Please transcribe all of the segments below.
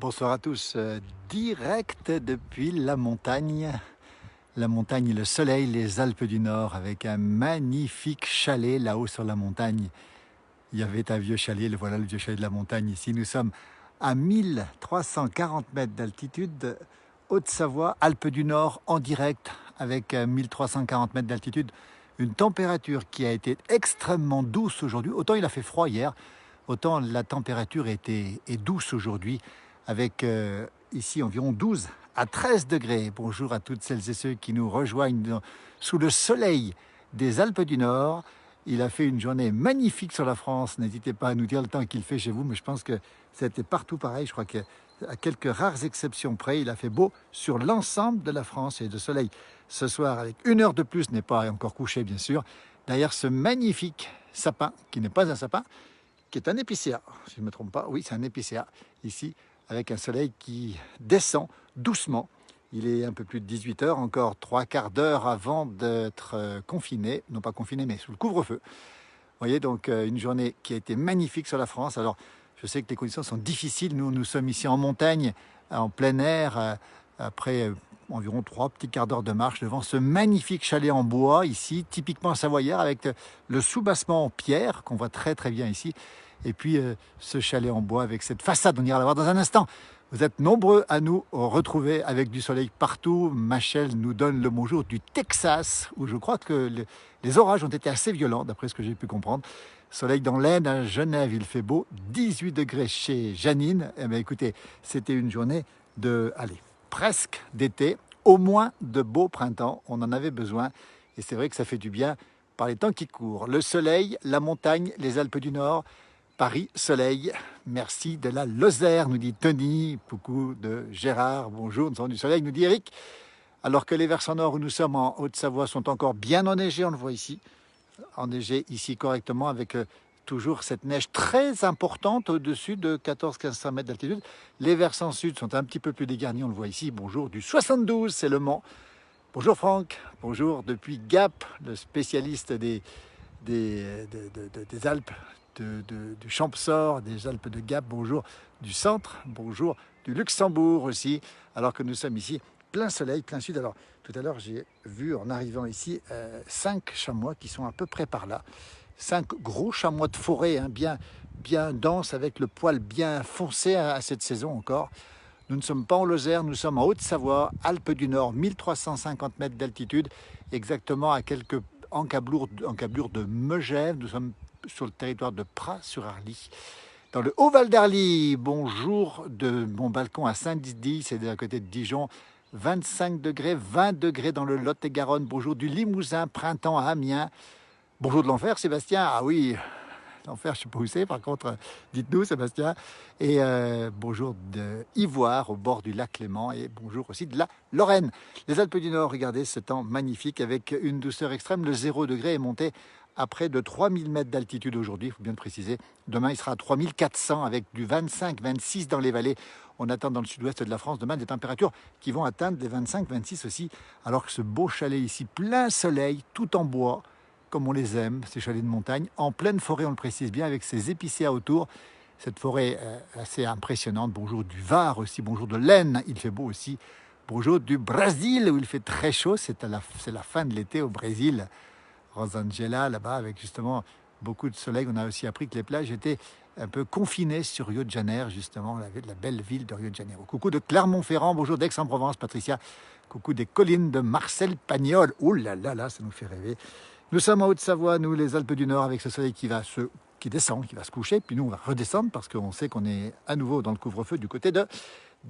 Bonsoir à tous, direct depuis la montagne et le soleil, les Alpes du Nord, avec un magnifique chalet là-haut sur la montagne. Il y avait un vieux chalet, le voilà le vieux chalet de la montagne ici. Nous sommes à 1340 mètres d'altitude, Haute-Savoie, Alpes du Nord, en direct, avec 1340 mètres d'altitude. Une température qui a été extrêmement douce aujourd'hui. Autant il a fait froid hier, autant la température est douce aujourd'hui, avec ici environ 12 à 13 degrés. Bonjour à toutes celles et ceux qui nous rejoignent sous le soleil des Alpes du Nord. Il a fait une journée magnifique sur la France. N'hésitez pas à nous dire le temps qu'il fait chez vous, mais je pense que c'était partout pareil. Je crois qu'à quelques rares exceptions près, il a fait beau sur l'ensemble de la France. Et de soleil ce soir, avec une heure de plus, n'est pas encore couché bien sûr, derrière ce magnifique sapin, qui n'est pas un sapin, qui est un épicéa, si je ne me trompe pas. Oui, c'est un épicéa, ici, avec un soleil qui descend doucement. Il est un peu plus de 18 heures, encore 3/4 d'heure avant d'être confiné, non pas confiné, mais sous le couvre-feu. Vous voyez, donc une journée qui a été magnifique sur la France. Alors, je sais que les conditions sont difficiles. Nous sommes ici en montagne, en plein air, après environ 3 petits quarts d'heure de marche devant ce magnifique chalet en bois, ici, typiquement savoyard, avec le soubassement en pierre, qu'on voit très très bien ici. Et puis, ce chalet en bois avec cette façade, on ira la voir dans un instant. Vous êtes nombreux à nous retrouver avec du soleil partout. Machel nous donne le bonjour du Texas, où je crois que les orages ont été assez violents, d'après ce que j'ai pu comprendre. Soleil dans l'Aisne, à Genève, il fait beau. 18 degrés chez Janine. Eh bien, écoutez, c'était une journée presque d'été, au moins de beau printemps. On en avait besoin. Et c'est vrai que ça fait du bien par les temps qui courent. Le soleil, la montagne, les Alpes du Nord, Paris, soleil, merci de la Lozère, nous dit Tony, coucou de Gérard, bonjour, nous sommes du soleil, nous dit Eric, alors que les versants nord où nous sommes en Haute-Savoie sont encore bien enneigés, on le voit ici, enneigés ici correctement avec toujours cette neige très importante au-dessus de 14-15 mètres d'altitude. Les versants sud sont un petit peu plus dégarnis, on le voit ici, bonjour du 72, c'est Le Mans. Bonjour Franck, bonjour depuis Gap, le spécialiste des Alpes, du Champsaur, des Alpes de Gap, bonjour du centre, bonjour du Luxembourg aussi, alors que nous sommes ici, plein soleil, plein sud. Alors tout à l'heure j'ai vu en arrivant ici 5 chamois qui sont à peu près par là, 5 gros chamois de forêt, hein, bien denses, avec le poil bien foncé à cette saison encore. Nous ne sommes pas en Lozère, nous sommes en Haute-Savoie, Alpes du Nord, 1350 mètres d'altitude, exactement à quelques encablures de Megève. Nous sommes sur le territoire de Pras-sur-Arly. Dans le Haut-Val d'Arly, bonjour de mon balcon à Saint-Didier, c'est à côté de Dijon, 25 degrés, 20 degrés dans le Lot-et-Garonne. Bonjour du Limousin, printemps à Amiens. Bonjour de l'Enfer, Sébastien. Ah oui, l'Enfer, je ne sais pas où c'est, par contre, dites-nous, Sébastien. Et bonjour de Ivoire, au bord du lac Léman. Et bonjour aussi de la Lorraine. Les Alpes du Nord, regardez ce temps magnifique avec une douceur extrême. Le 0 degré est monté à près de 3000 mètres d'altitude aujourd'hui, il faut bien le préciser. Demain, il sera à 3400 avec du 25-26 dans les vallées. On attend dans le sud-ouest de la France demain des températures qui vont atteindre les 25-26 aussi. Alors que ce beau chalet ici, plein soleil, tout en bois, comme on les aime, ces chalets de montagne, en pleine forêt, on le précise bien, avec ces épicéas autour. Cette forêt assez impressionnante. Bonjour du Var aussi, bonjour de l'Aisne, il fait beau aussi. Bonjour du Brésil, où il fait très chaud, c'est la fin de l'été au Brésil. Rosangela, là-bas, avec justement beaucoup de soleil. On a aussi appris que les plages étaient un peu confinées sur Rio de Janeiro, justement, la belle ville de Rio de Janeiro. Coucou de Clermont-Ferrand, bonjour d'Aix-en-Provence, Patricia. Coucou des collines de Marcel Pagnol. Oh là là là, ça nous fait rêver. Nous sommes en Haute-Savoie, nous, les Alpes du Nord, avec ce soleil qui descend, qui va se coucher, puis nous, on va redescendre parce qu'on sait qu'on est à nouveau dans le couvre-feu du côté de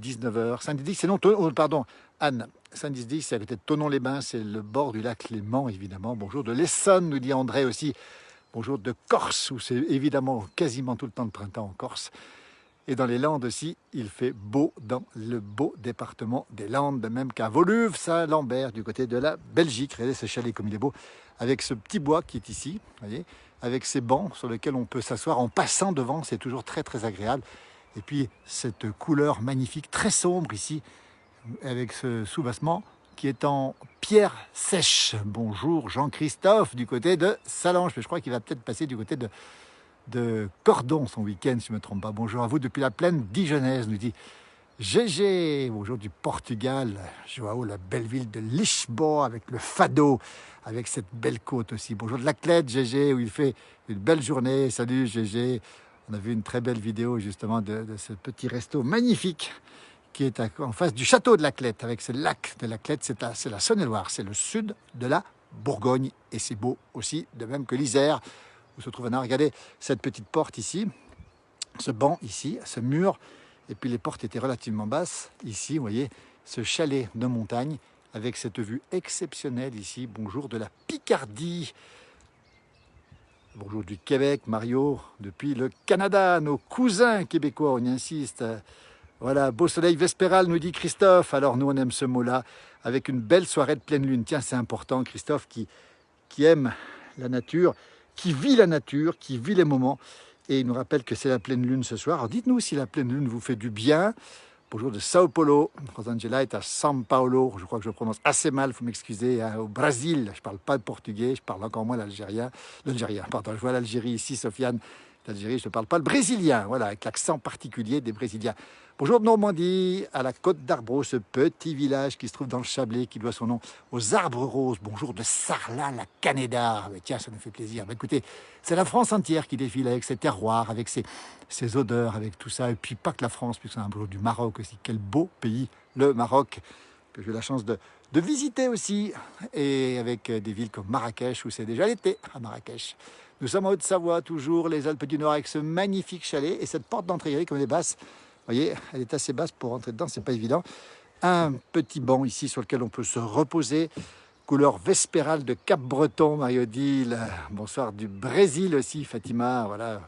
19h. Saint-Didier, c'est non, pardon, Anne. Saint-Didier, c'est à côté de Thonon-les-Bains, c'est le bord du lac Léman, évidemment. Bonjour de l'Essonne, nous dit André aussi. Bonjour de Corse, où c'est évidemment quasiment tout le temps de printemps en Corse. Et dans les Landes aussi, il fait beau dans le beau département des Landes, de même qu'à Woluwe, Saint-Lambert, du côté de la Belgique. Regardez ce chalet comme il est beau, avec ce petit bois qui est ici, voyez, avec ces bancs sur lesquels on peut s'asseoir en passant devant, c'est toujours très très agréable. Et puis cette couleur magnifique, très sombre ici, avec ce soubassement qui est en pierre sèche. Bonjour Jean-Christophe du côté de Salange, mais je crois qu'il va peut-être passer du côté de Cordon son week-end, si je ne me trompe pas. Bonjour à vous depuis la plaine dijonnaise, nous dit GG, bonjour du Portugal. Joao, la belle ville de Lisboa avec le Fado, avec cette belle côte aussi. Bonjour de Laclette, GG, où il fait une belle journée. Salut GG. On a vu une très belle vidéo justement de ce petit resto magnifique qui est en face du château de Laclette, avec ce lac de Laclette. C'est la Saône-et-Loire, c'est le sud de la Bourgogne. Et c'est beau aussi, de même que l'Isère, où se trouve un. Regardez cette petite porte ici, ce banc ici, ce mur. Et puis les portes étaient relativement basses. Ici, vous voyez, ce chalet de montagne avec cette vue exceptionnelle ici. Bonjour de la Picardie. Bonjour du Québec, Mario, depuis le Canada, nos cousins québécois, on y insiste. Voilà, beau soleil vespéral, nous dit Christophe. Alors nous, on aime ce mot-là, avec une belle soirée de pleine lune. Tiens, c'est important, Christophe, qui aime la nature, qui vit la nature, qui vit les moments. Et il nous rappelle que c'est la pleine lune ce soir. Alors dites-nous si la pleine lune vous fait du bien. Bonjour de Sao Paulo. Rosangela est à São Paulo. Je crois que je prononce assez mal, il faut m'excuser. Au Brésil, je ne parle pas le portugais, je parle encore moins l'algérien. Pardon, je vois l'Algérie ici, Sofiane. L'Algérie, je ne parle pas le brésilien, voilà, avec l'accent particulier des Brésiliens. Bonjour de Normandie, à la côte d'Arbreau, ce petit village qui se trouve dans le Chablais, qui doit son nom aux arbres roses. Bonjour de Sarlat, la Canéda. Mais tiens, ça nous fait plaisir. Mais écoutez, c'est la France entière qui défile avec ses terroirs, avec ses odeurs, avec tout ça. Et puis pas que la France, puisque c'est un bonjour du Maroc aussi. Quel beau pays, le Maroc, que j'ai eu la chance de visiter aussi. Et avec des villes comme Marrakech, où c'est déjà l'été à Marrakech. Nous sommes en Haute-Savoie, toujours les Alpes du Nord, avec ce magnifique chalet. Et cette porte d'entrée, comme elle est basse, vous voyez, elle est assez basse pour rentrer dedans, c'est pas évident. Un petit banc ici sur lequel on peut se reposer. Couleur vespérale de Cap-Breton, Mario-Dil. Bonsoir du Brésil aussi, Fatima. Voilà.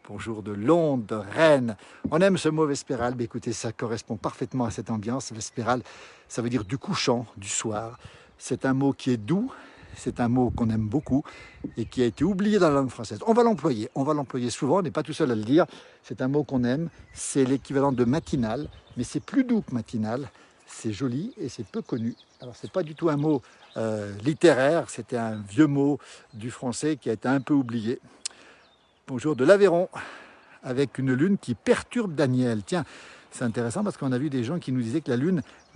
Bonjour de Londres, de Rennes. On aime ce mot vespéral, mais écoutez, ça correspond parfaitement à cette ambiance. Vespéral, ça veut dire du couchant, du soir. C'est un mot qui est doux. C'est un mot qu'on aime beaucoup et qui a été oublié dans la langue française. On va l'employer souvent, on n'est pas tout seul à le dire. C'est un mot qu'on aime, c'est l'équivalent de matinal, mais c'est plus doux que matinal, c'est joli et c'est peu connu. Alors c'est pas du tout un mot littéraire, c'était un vieux mot du français qui a été un peu oublié. Bonjour de l'Aveyron, avec une lune qui perturbe Daniel. Tiens, c'est intéressant parce qu'on a vu des gens qui nous disaient que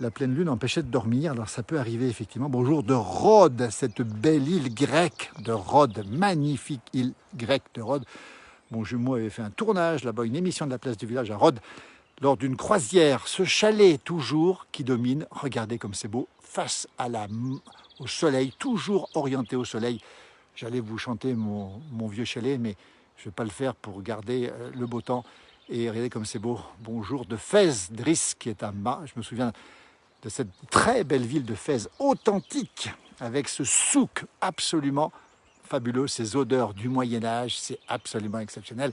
la pleine lune empêchait de dormir. Alors ça peut arriver effectivement. Bonjour de Rhodes, cette belle île grecque de Rhodes, magnifique île grecque de Rhodes. Mon jumeau avait fait un tournage là-bas, une émission de la place du village à Rhodes, lors d'une croisière. Ce chalet toujours qui domine, regardez comme c'est beau, face au soleil, toujours orienté au soleil. J'allais vous chanter mon vieux chalet, mais je ne vais pas le faire pour garder le beau temps. Et regardez comme c'est beau. Bonjour de Fès, Driss, qui est à bas. Je me souviens de cette très belle ville de Fès, authentique, avec ce souk absolument fabuleux, ces odeurs du Moyen-Âge, c'est absolument exceptionnel.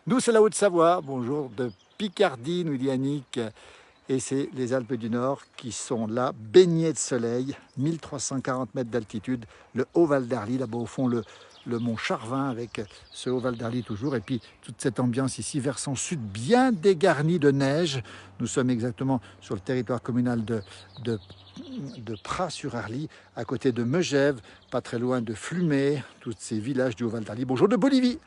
Nous, c'est la Haute-Savoie. Bonjour de Picardie, nous dit Annick. Et c'est les Alpes du Nord qui sont là, baignés de soleil, 1340 mètres d'altitude, le Haut Val d'Arly, là-bas au fond, le mont Charvin avec ce Haut Val d'Arly toujours, et puis toute cette ambiance ici, versant sud, bien dégarnie de neige. Nous sommes exactement sur le territoire communal de Pras-sur-Arly, à côté de Megève, pas très loin de Flumet, tous ces villages du Haut Val d'Arly. Bonjour de Bolivie.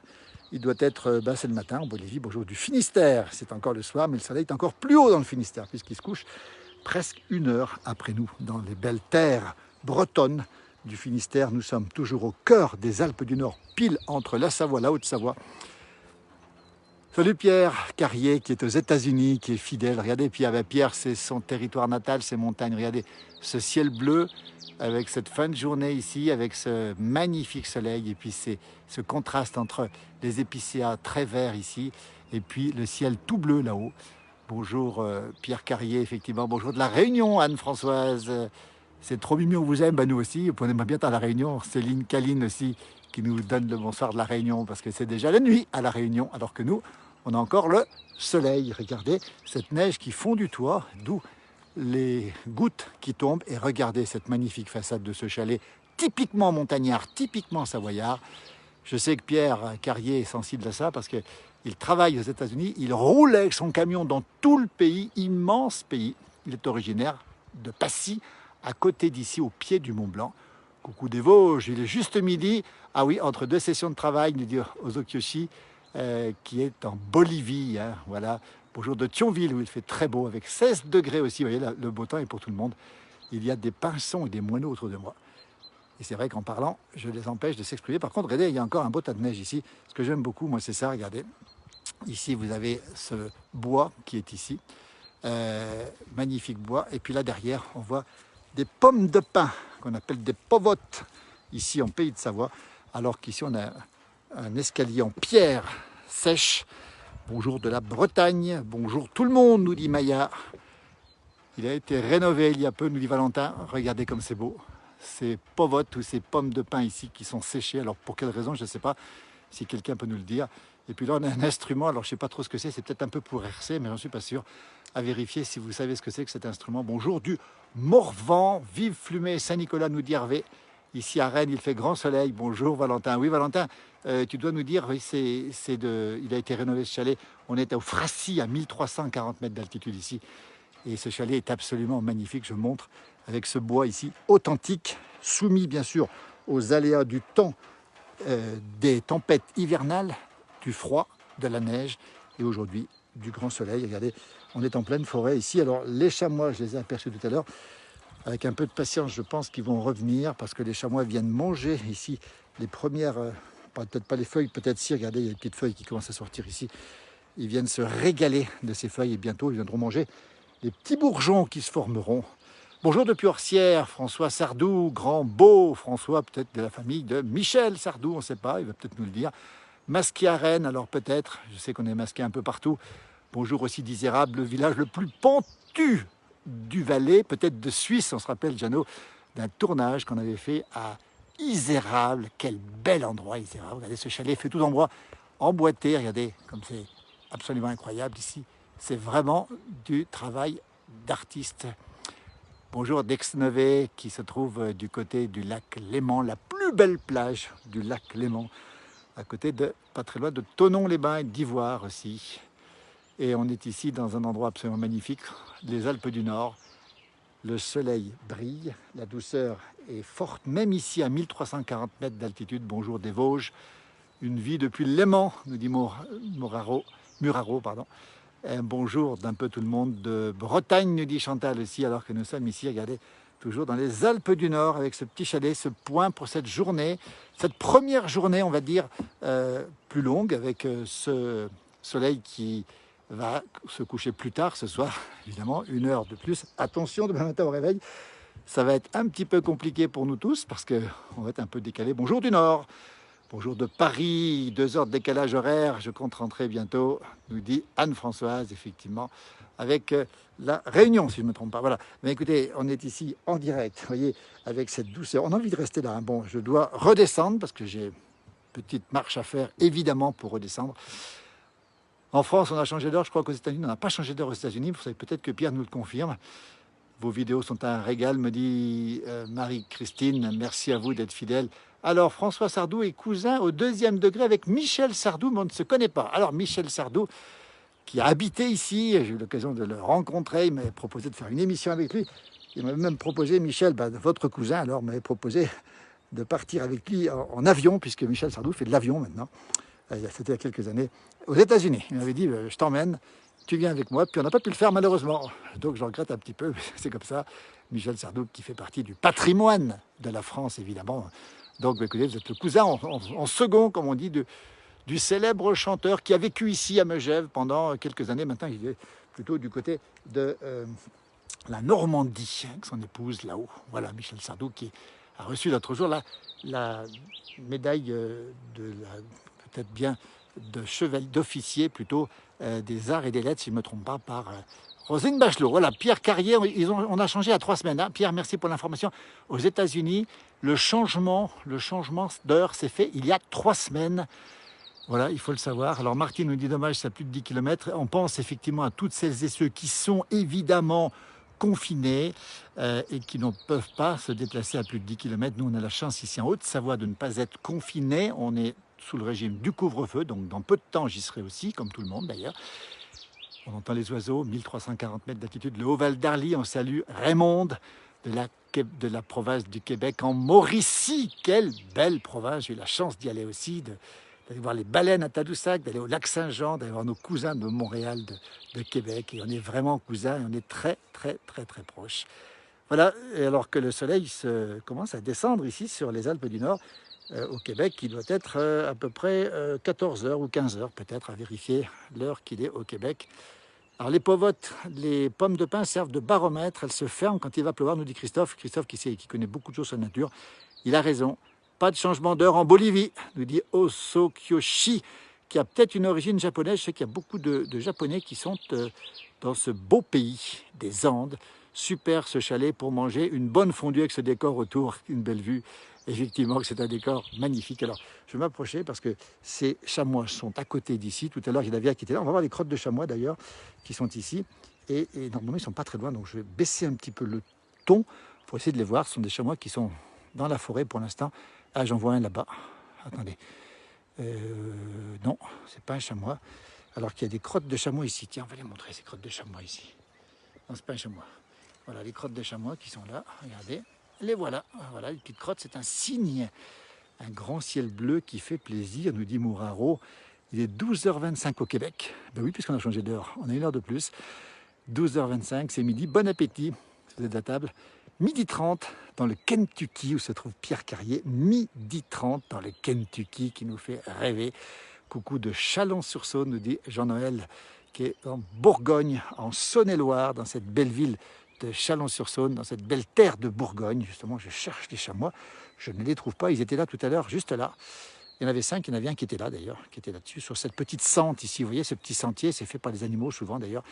Il doit être, c'est le matin en Bolivie. Bonjour du Finistère, c'est encore le soir, mais le soleil est encore plus haut dans le Finistère, puisqu'il se couche presque 1 heure après nous, dans les belles terres bretonnes du Finistère. Nous sommes toujours au cœur des Alpes du Nord, pile entre la Savoie, la Haute-Savoie. Salut Pierre Carrier qui est aux États-Unis, qui est fidèle. Regardez, puis Pierre, c'est son territoire natal, ses montagnes. Regardez ce ciel bleu avec cette fin de journée ici, avec ce magnifique soleil et puis ce contraste entre les épicéas très verts ici et puis le ciel tout bleu là-haut. Bonjour Pierre Carrier, effectivement. Bonjour de la Réunion, Anne-Françoise. C'est trop mignon, on vous aime, nous aussi. On aimerait bien à la Réunion. Céline Caline aussi qui nous donne le bonsoir de la Réunion parce que c'est déjà la nuit à la Réunion alors que nous, on a encore le soleil. Regardez cette neige qui fond du toit, d'où les gouttes qui tombent. Et regardez cette magnifique façade de ce chalet, typiquement montagnard, typiquement savoyard. Je sais que Pierre Carrier est sensible à ça parce qu'il travaille aux États-Unis. Il roule avec son camion dans tout le pays, immense pays. Il est originaire de Passy, à côté d'ici, au pied du Mont Blanc. Coucou des Vosges, il est juste midi. Ah oui, entre 2 sessions de travail, nous dit Ozokyoshi, qui est en Bolivie. Hein, voilà, Bonjour de Thionville, où il fait très beau, avec 16 degrés aussi. Vous voyez, là, le beau temps est pour tout le monde. Il y a des pinsons et des moineaux autour de moi. Et c'est vrai qu'en parlant, je les empêche de s'exprimer. Par contre, regardez, il y a encore un beau tas de neige ici. Ce que j'aime beaucoup, moi, c'est ça, regardez. Ici, vous avez ce bois qui est ici. Magnifique bois. Et puis là, derrière, on voit des pommes de pin, qu'on appelle des povottes, ici en Pays de Savoie. Alors qu'ici, on a un escalier en pierre sèche. Bonjour de la Bretagne. Bonjour tout le monde, nous dit Maya. Il a été rénové il y a peu, nous dit Valentin. Regardez comme c'est beau. Ces povottes ou ces pommes de pin ici qui sont séchées. Alors pour quelle raison, je ne sais pas. Si quelqu'un peut nous le dire. Et puis là, on a un instrument. Alors je ne sais pas trop ce que c'est. C'est peut-être un peu pour RC, mais j'en suis pas sûr. À vérifier si vous savez ce que c'est que cet instrument. Bonjour du Morvan. Vive Flumet Saint-Nicolas, nous dit Hervé. Ici à Rennes, il fait grand soleil. Bonjour Valentin. Oui Valentin, tu dois nous dire, oui, il a été rénové ce chalet. On est au Fracy à 1340 mètres d'altitude ici. Et ce chalet est absolument magnifique. Je montre avec ce bois ici, authentique, soumis bien sûr aux aléas du temps, des tempêtes hivernales, du froid, de la neige et aujourd'hui du grand soleil. Regardez, on est en pleine forêt ici. Alors les chamois, je les ai aperçus tout à l'heure. Avec un peu de patience, je pense qu'ils vont revenir parce que les chamois viennent manger ici les premières, peut-être pas les feuilles, peut-être si, regardez, il y a des petites feuilles qui commencent à sortir ici. Ils viennent se régaler de ces feuilles et bientôt ils viendront manger les petits bourgeons qui se formeront. Bonjour depuis Orsières, François Sardou, grand beau François, peut-être de la famille de Michel Sardou, on ne sait pas, il va peut-être nous le dire. Masqué à Rennes, alors peut-être, je sais qu'on est masqué un peu partout. Bonjour aussi d'Isérable, le village le plus pentu du Valais, peut-être de Suisse, on se rappelle, Jeannot, d'un tournage qu'on avait fait à Isérable. Quel bel endroit, Isérable. Regardez ce chalet fait tout en bois, emboîté. Regardez comme c'est absolument incroyable ici. C'est vraiment du travail d'artiste. Bonjour d'Aix-Nevet qui se trouve du côté du lac Léman, la plus belle plage du lac Léman, à côté de, pas très loin de Thonon-les-Bains et d'Ivoire aussi. Et on est ici dans un endroit absolument magnifique, les Alpes du Nord. Le soleil brille, la douceur est forte, même ici à 1340 mètres d'altitude. Bonjour des Vosges, une vie depuis le Léman, nous dit Muraro. Un bonjour d'un peu tout le monde de Bretagne, nous dit Chantal aussi, alors que nous sommes ici, regardez, toujours dans les Alpes du Nord, avec ce petit chalet, ce point pour cette journée, cette première journée, on va dire, plus longue, avec ce soleil qui va se coucher plus tard ce soir, évidemment, 1 heure de plus. Attention, demain matin au réveil, ça va être un petit peu compliqué pour nous tous, parce qu'on va être un peu décalé. Bonjour du Nord, bonjour de Paris, 2 heures de décalage horaire, je compte rentrer bientôt, nous dit Anne-Françoise, effectivement, avec la Réunion, si je ne me trompe pas. Voilà. Mais écoutez, on est ici en direct, vous voyez, avec cette douceur. On a envie de rester là. Hein. Bon, je dois redescendre, parce que j'ai une petite marche à faire, évidemment, pour redescendre. En France, on a changé d'heure. Je crois qu'aux États-Unis, on n'a pas changé d'heure aux États-Unis. Vous savez peut-être que Pierre nous le confirme. Vos vidéos sont un régal, me dit Marie-Christine. Merci à vous d'être fidèle. Alors, François Sardou est cousin au 2e degré avec Michel Sardou, mais on ne se connaît pas. Alors, Michel Sardou, qui a habité ici, j'ai eu l'occasion de le rencontrer, il m'avait proposé de faire une émission avec lui. Il m'avait même proposé, Michel, votre cousin, alors m'avait proposé de partir avec lui en avion, puisque Michel Sardou fait de l'avion maintenant. C'était il y a quelques années, aux États-Unis. Il m'avait dit, je t'emmène, tu viens avec moi. Puis on n'a pas pu le faire malheureusement. Donc je regrette un petit peu, mais c'est comme ça. Michel Sardou qui fait partie du patrimoine de la France, évidemment. Donc écoutez, vous êtes le cousin en second, comme on dit, du célèbre chanteur qui a vécu ici à Megève pendant quelques années. Maintenant, il est plutôt du côté de la Normandie, avec son épouse là-haut. Voilà, Michel Sardou qui a reçu l'autre jour la médaille de la... peut-être bien de chevalier, d'officier plutôt des arts et des lettres, si je ne me trompe pas, par Roselyne Bachelot. Voilà, Pierre Carrier, on a changé à 3 semaines. Hein. Pierre, merci pour l'information. Aux États-Unis, le changement d'heure s'est fait il y a 3 semaines. Voilà, il faut le savoir. Alors Martine nous dit dommage, c'est à plus de 10 km. On pense effectivement à toutes celles et ceux qui sont évidemment confinés et qui ne peuvent pas se déplacer à plus de 10 km. Nous, on a la chance ici en Haute-Savoie de ne pas être confinés. On est sous le régime du couvre-feu, donc dans peu de temps j'y serai aussi, comme tout le monde d'ailleurs. On entend les oiseaux, 1340 mètres d'altitude, le Haut-Val d'Arly. On salue Raymond de la province du Québec en Mauricie. Quelle belle province, j'ai eu la chance d'y aller aussi, d'aller voir les baleines à Tadoussac, d'aller au lac Saint-Jean, d'aller voir nos cousins de Montréal, de Québec. Et on est vraiment cousins et on est très, très, très, très proches. Voilà, et alors que le soleil commence à descendre ici sur les Alpes du Nord, au Québec, qui doit être à peu près 14 heures ou 15 heures peut-être, à vérifier l'heure qu'il est au Québec. Alors les povotes, les pommes de pin servent de baromètre, elles se ferment quand il va pleuvoir, nous dit Christophe. Christophe qui connaît beaucoup de choses sur la nature, il a raison. Pas de changement d'heure en Bolivie, nous dit Osokyoshi, qui a peut-être une origine japonaise. Je sais qu'il y a beaucoup de Japonais qui sont dans ce beau pays des Andes. Super ce chalet pour manger une bonne fondue avec ce décor autour, une belle vue. Effectivement que c'est un décor magnifique. Alors je vais m'approcher parce que ces chamois sont à côté d'ici. Tout à l'heure il y en avait qui était là. On va voir les crottes de chamois d'ailleurs qui sont ici. Et normalement ils ne sont pas très loin. Donc je vais baisser un petit peu le ton pour essayer de les voir. Ce sont des chamois qui sont dans la forêt pour l'instant. Ah, j'en vois un là-bas. Attendez. Non, c'est pas un chamois. Alors qu'il y a des crottes de chamois ici. Tiens, on va les montrer ces crottes de chamois ici. Non, c'est pas un chamois. Voilà les crottes de chamois qui sont là. Regardez. Les voilà. Voilà, les petites crottes, c'est un cygne. Un grand ciel bleu qui fait plaisir, nous dit Mouraro. Il est 12h25 au Québec. Ben oui, puisqu'on a changé d'heure. On a une heure de plus. 12h25, c'est midi. Bon appétit. Vous êtes à table. Midi 30 dans le Kentucky où se trouve Pierre Carrier. Midi 30 dans le Kentucky qui nous fait rêver. Coucou de Chalon-sur-Saône, nous dit Jean-Noël, qui est en Bourgogne, en Saône-et-Loire, dans cette belle ville de Chalon-sur-Saône, dans cette belle terre de Bourgogne. Justement, je cherche les chamois. Je ne les trouve pas. Ils étaient là tout à l'heure, juste là. Il y en avait 5, il y en avait un qui était là d'ailleurs, qui était là-dessus, sur cette petite sente ici. Vous voyez, ce petit sentier, c'est fait par les animaux souvent d'ailleurs.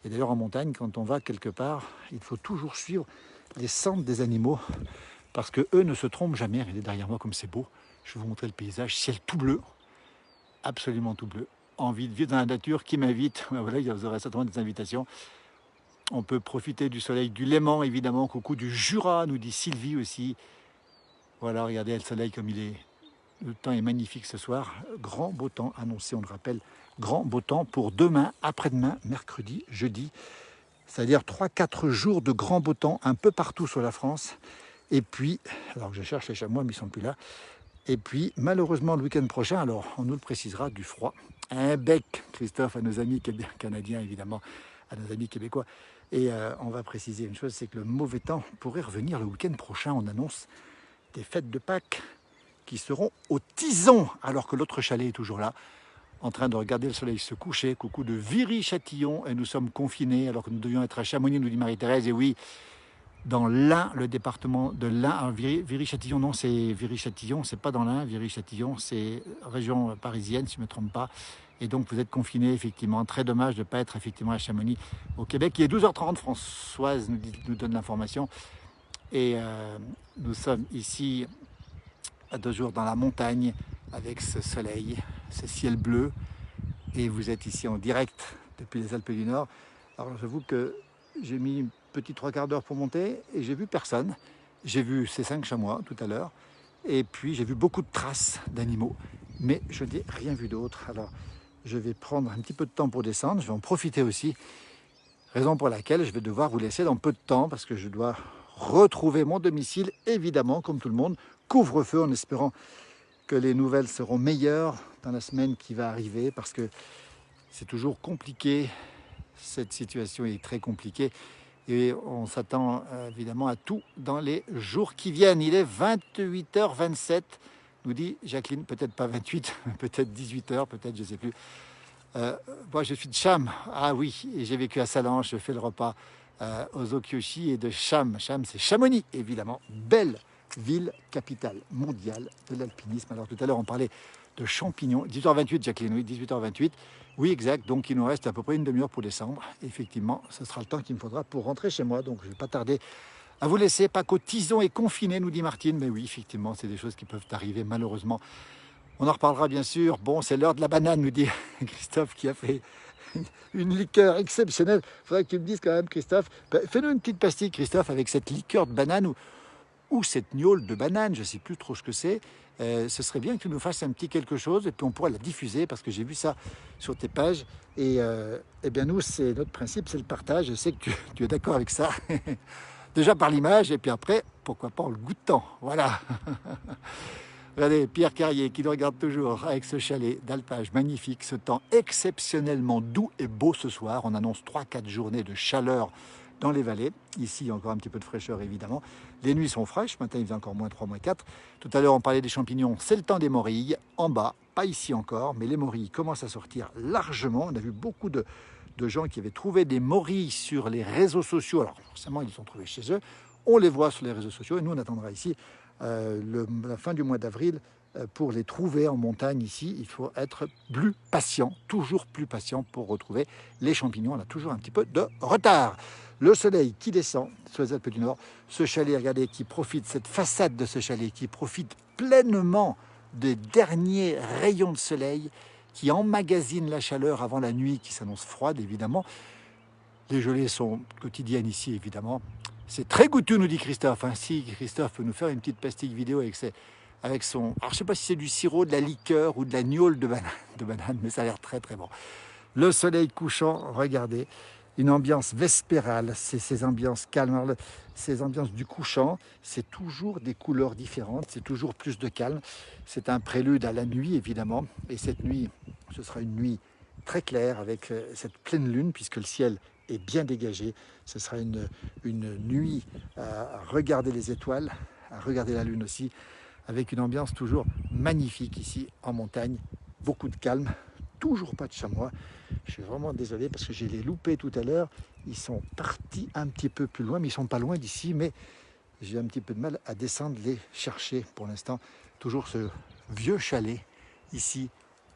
Et d'ailleurs en montagne, quand on va quelque part, il faut toujours suivre les sentes des animaux parce que eux ne se trompent jamais. Regardez derrière moi comme c'est beau. Je vais vous montrer le paysage, ciel tout bleu, absolument tout bleu. Envie de vivre dans la nature qui m'invite. Voilà, vous aurez certainement des invitations. On peut profiter du soleil du Léman évidemment. Coucou du Jura, nous dit Sylvie aussi. Voilà, regardez le soleil comme il est. Le temps est magnifique ce soir. Grand beau temps annoncé, on le rappelle. Grand beau temps pour demain, après-demain, mercredi, jeudi. C'est-à-dire 3-4 jours de grand beau temps un peu partout sur la France. Et puis, alors que je cherche les chamois, mais ils ne sont plus là. Et puis, malheureusement, le week-end prochain, alors on nous le précisera, du froid. Un bec, Christophe, à nos amis canadiens, évidemment, à nos amis québécois. Et on va préciser une chose, c'est que le mauvais temps pourrait revenir le week-end prochain. On annonce des fêtes de Pâques qui seront au tison, alors que l'autre chalet est toujours là, en train de regarder le soleil se coucher. Coucou de Viry-Châtillon, et nous sommes confinés alors que nous devions être à Chamonix, nous dit Marie-Thérèse. Et oui, dans l'Ain, le département de l'Ain. Viry-Châtillon, non, c'est Viry-Châtillon, c'est pas dans l'Ain. Viry-Châtillon, c'est région parisienne, si je ne me trompe pas. Et donc vous êtes confinés, effectivement. Très dommage de ne pas être effectivement à Chamonix, au Québec. Il est 12h30, Françoise nous donne l'information. Et nous sommes ici à 2 jours dans la montagne avec ce soleil, ce ciel bleu. Et vous êtes ici en direct depuis les Alpes du Nord. Alors j'avoue que j'ai mis une petite 3/4 d'heure pour monter et j'ai vu personne. J'ai vu ces 5 chamois tout à l'heure. Et puis j'ai vu beaucoup de traces d'animaux. Mais je n'ai rien vu d'autre. Alors je vais prendre un petit peu de temps pour descendre. Je vais en profiter aussi. Raison pour laquelle je vais devoir vous laisser dans peu de temps parce que je dois retrouver mon domicile, évidemment, comme tout le monde. Couvre-feu en espérant que les nouvelles seront meilleures dans la semaine qui va arriver parce que c'est toujours compliqué. Cette situation est très compliquée et on s'attend évidemment à tout dans les jours qui viennent. Il est 28h27, nous dit Jacqueline, peut-être pas 28, peut-être 18h, peut-être, je ne sais plus. Moi, je suis de Cham. Ah oui, et j'ai vécu à Salange, je fais le repas aux Okyoshi et de Cham. Cham, c'est Chamonix, évidemment. Belle ville capitale mondiale de l'alpinisme. Alors tout à l'heure, on parlait de champignons. 18h28, Jacqueline, oui, 18h28. Oui, exact. Donc, il nous reste à peu près une demi-heure pour descendre. Effectivement, ce sera le temps qu'il me faudra pour rentrer chez moi. Donc, je ne vais pas tarder à vous laisser. Paco Tison est confiné, nous dit Martine. Mais oui, effectivement, c'est des choses qui peuvent arriver, malheureusement. On en reparlera, bien sûr. Bon, c'est l'heure de la banane, nous dit Christophe, qui a fait une liqueur exceptionnelle. Il faudrait que tu me dises quand même, Christophe. Ben, fais-nous une petite pastille, Christophe, avec cette liqueur de banane ou cette gnôle de banane, je ne sais plus trop ce que c'est. Ce serait bien que tu nous fasses un petit quelque chose et puis on pourra la diffuser parce que j'ai vu ça sur tes pages. Et eh bien nous, c'est notre principe, c'est le partage. Je sais que tu es d'accord avec ça. Déjà par l'image et puis après, pourquoi pas en le goûtant. Voilà. Regardez, Pierre Carrier qui nous regarde toujours avec ce chalet d'alpage magnifique, ce temps exceptionnellement doux et beau ce soir. On annonce 3-4 journées de chaleur dans les vallées. Ici, encore un petit peu de fraîcheur évidemment. Les nuits sont fraîches, ce matin il faisait encore -3, -4. Tout à l'heure on parlait des champignons, c'est le temps des morilles. En bas, pas ici encore, mais les morilles commencent à sortir largement. On a vu beaucoup de gens qui avaient trouvé des morilles sur les réseaux sociaux. Alors forcément ils les ont trouvés chez eux. On les voit sur les réseaux sociaux et nous on attendra ici la fin du mois d'avril pour les trouver en montagne ici. Il faut être plus patient, toujours plus patient pour retrouver les champignons. On a toujours un petit peu de retard. Le soleil qui descend sur les Alpes du Nord. Ce chalet, regardez, qui profite, cette façade de ce chalet qui profite pleinement des derniers rayons de soleil, qui emmagasine la chaleur avant la nuit qui s'annonce froide évidemment. Les gelées sont quotidiennes ici évidemment. C'est très goûteux, nous dit Christophe. Si Christophe peut nous faire une petite pastille vidéo avec son... Alors, je ne sais pas si c'est du sirop, de la liqueur ou de la gnôle de banane, mais ça a l'air très très bon. Le soleil couchant, regardez, une ambiance vespérale, c'est ces ambiances calmes, ces ambiances du couchant, c'est toujours des couleurs différentes, c'est toujours plus de calme. C'est un prélude à la nuit, évidemment. Et cette nuit, ce sera une nuit très claire avec cette pleine lune, puisque le ciel est bien dégagé. Ce sera une nuit à regarder les étoiles, à regarder la lune aussi, avec une ambiance toujours magnifique ici en montagne. Beaucoup de calme, toujours pas de chamois. Je suis vraiment désolé parce que j'ai les loupés tout à l'heure. Ils sont partis un petit peu plus loin, mais ils sont pas loin d'ici. Mais j'ai un petit peu de mal à descendre les chercher pour l'instant. Toujours ce vieux chalet ici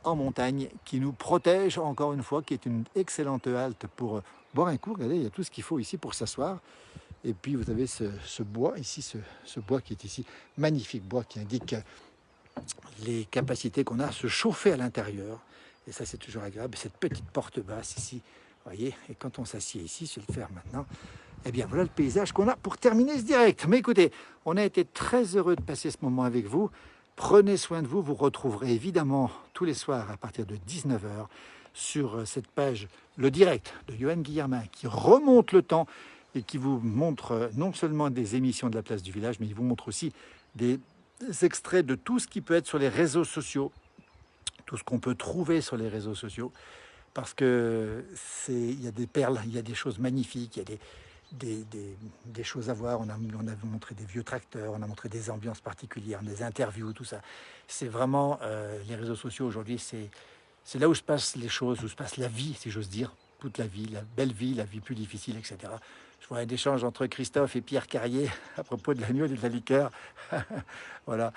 en montagne qui nous protège encore une fois, qui est une excellente halte pour boire un coup. Regardez, il y a tout ce qu'il faut ici pour s'asseoir. Et puis vous avez ce bois ici, ce bois qui est ici, magnifique bois qui indique les capacités qu'on a à se chauffer à l'intérieur. Et ça c'est toujours agréable. Cette petite porte basse ici, vous voyez, et quand on s'assied ici, je vais le faire maintenant, eh bien voilà le paysage qu'on a pour terminer ce direct. Mais écoutez, on a été très heureux de passer ce moment avec vous. Prenez soin de vous, vous retrouverez évidemment tous les soirs à partir de 19 h sur cette page, le direct de Johan Guillermin qui remonte le temps et qui vous montre non seulement des émissions de la place du village, mais il vous montre aussi des extraits de tout ce qui peut être sur les réseaux sociaux, tout ce qu'on peut trouver sur les réseaux sociaux, parce qu'il y a des perles, il y a des choses magnifiques, il y a des choses à voir. On a montré des vieux tracteurs, on a montré des ambiances particulières, des interviews, tout ça. C'est vraiment, les réseaux sociaux aujourd'hui, c'est là où se passent les choses, où se passe la vie, si j'ose dire, toute la vie, la belle vie, la vie plus difficile, etc. Je vois un échange entre Christophe et Pierre Carrier à propos de la gnôle et de la liqueur. Voilà,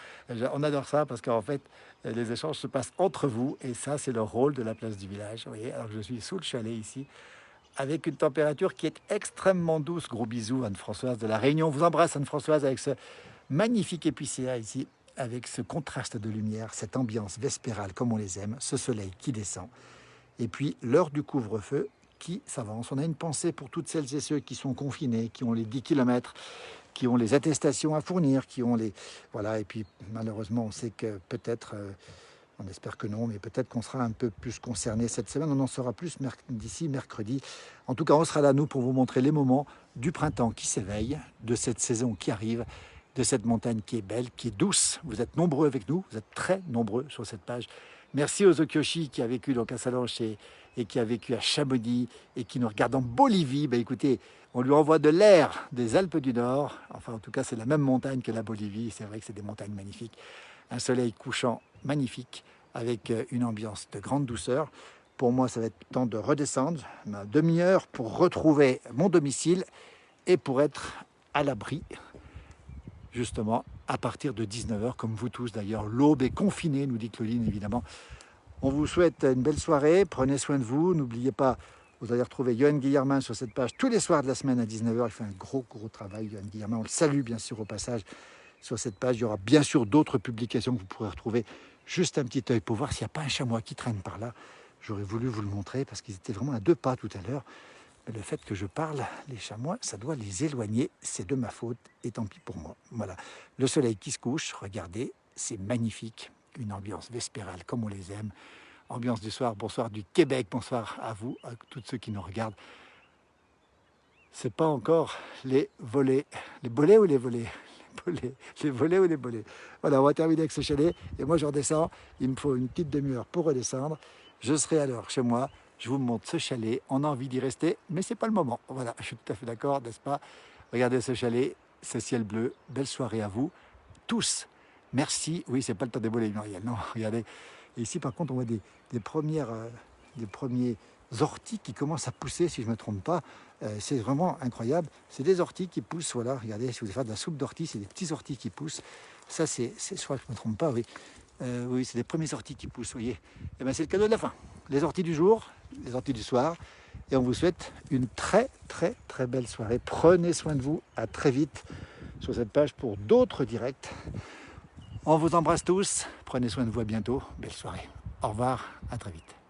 on adore ça parce qu'en fait, les échanges se passent entre vous et ça, c'est le rôle de la place du village. Vous voyez, alors que je suis sous le chalet ici, avec une température qui est extrêmement douce. Gros bisous Anne-Françoise de La Réunion. On vous embrasse Anne-Françoise avec ce magnifique épicéa ici, avec ce contraste de lumière, cette ambiance vespérale comme on les aime, ce soleil qui descend. Et puis l'heure du couvre-feu qui s'avance. On a une pensée pour toutes celles et ceux qui sont confinés, qui ont les 10 km, qui ont les attestations à fournir, qui ont les... Voilà, et puis malheureusement, on sait que peut-être, on espère que non, mais peut-être qu'on sera un peu plus concerné cette semaine. On en saura plus d'ici mercredi. En tout cas, on sera là, nous, pour vous montrer les moments du printemps qui s'éveille, de cette saison qui arrive, de cette montagne qui est belle, qui est douce. Vous êtes nombreux avec nous, vous êtes très nombreux sur cette page. Merci aux Okyoshi qui a vécu donc à Salanches et qui a vécu à Chamonix et qui nous regarde en Bolivie. Ben écoutez, on lui envoie de l'air des Alpes du Nord. Enfin, en tout cas, c'est la même montagne que la Bolivie. C'est vrai que c'est des montagnes magnifiques. Un soleil couchant magnifique avec une ambiance de grande douceur. Pour moi, ça va être temps de redescendre, ma demi-heure pour retrouver mon domicile et pour être à l'abri, justement, à partir de 19 h, comme vous tous d'ailleurs. L'aube est confinée, nous dit Claudine, évidemment. On vous souhaite une belle soirée, prenez soin de vous. N'oubliez pas, vous allez retrouver Johan Guillermin sur cette page tous les soirs de la semaine à 19 h. Il fait un gros travail, Johan Guillermin. On le salue bien sûr au passage sur cette page. Il y aura bien sûr d'autres publications que vous pourrez retrouver. Juste un petit œil pour voir s'il n'y a pas un chamois qui traîne par là. J'aurais voulu vous le montrer parce qu'ils étaient vraiment à 2 pas tout à l'heure. Mais le fait que je parle, les chamois, ça doit les éloigner. C'est de ma faute et tant pis pour moi. Voilà, le soleil qui se couche, regardez, c'est magnifique. Une ambiance vespérale comme on les aime. Ambiance du soir, bonsoir du Québec, bonsoir à vous, à tous ceux qui nous regardent. C'est pas encore les volets ou les volets? les volets ou les bolets. Voilà, on va terminer avec ce chalet. Et moi, je redescends. Il me faut une petite demi-heure pour redescendre. Je serai à l'heure chez moi. Je vous montre ce chalet. On a envie d'y rester, mais c'est pas le moment. Voilà, je suis tout à fait d'accord, n'est-ce pas? Regardez ce chalet, ce ciel bleu. Belle soirée à vous tous. Merci. Oui, c'est pas le temps des bolets, Muriel. Non, regardez. Et ici, par contre, on voit des premiers orties qui commencent à pousser, si je ne me trompe pas. C'est vraiment incroyable. C'est des orties qui poussent. Voilà, regardez, si vous voulez faire de la soupe d'orties, c'est des petits orties qui poussent. Ça, c'est je crois que je ne me trompe pas, oui. Oui, c'est les premiers orties qui poussent, vous voyez. Et bien, c'est le cadeau de la fin. Les orties du jour, les orties du soir. Et on vous souhaite une très, très, très belle soirée. Prenez soin de vous. À très vite sur cette page pour d'autres directs. On vous embrasse tous. Prenez soin de vous, à bientôt. Belle soirée. Au revoir, à très vite.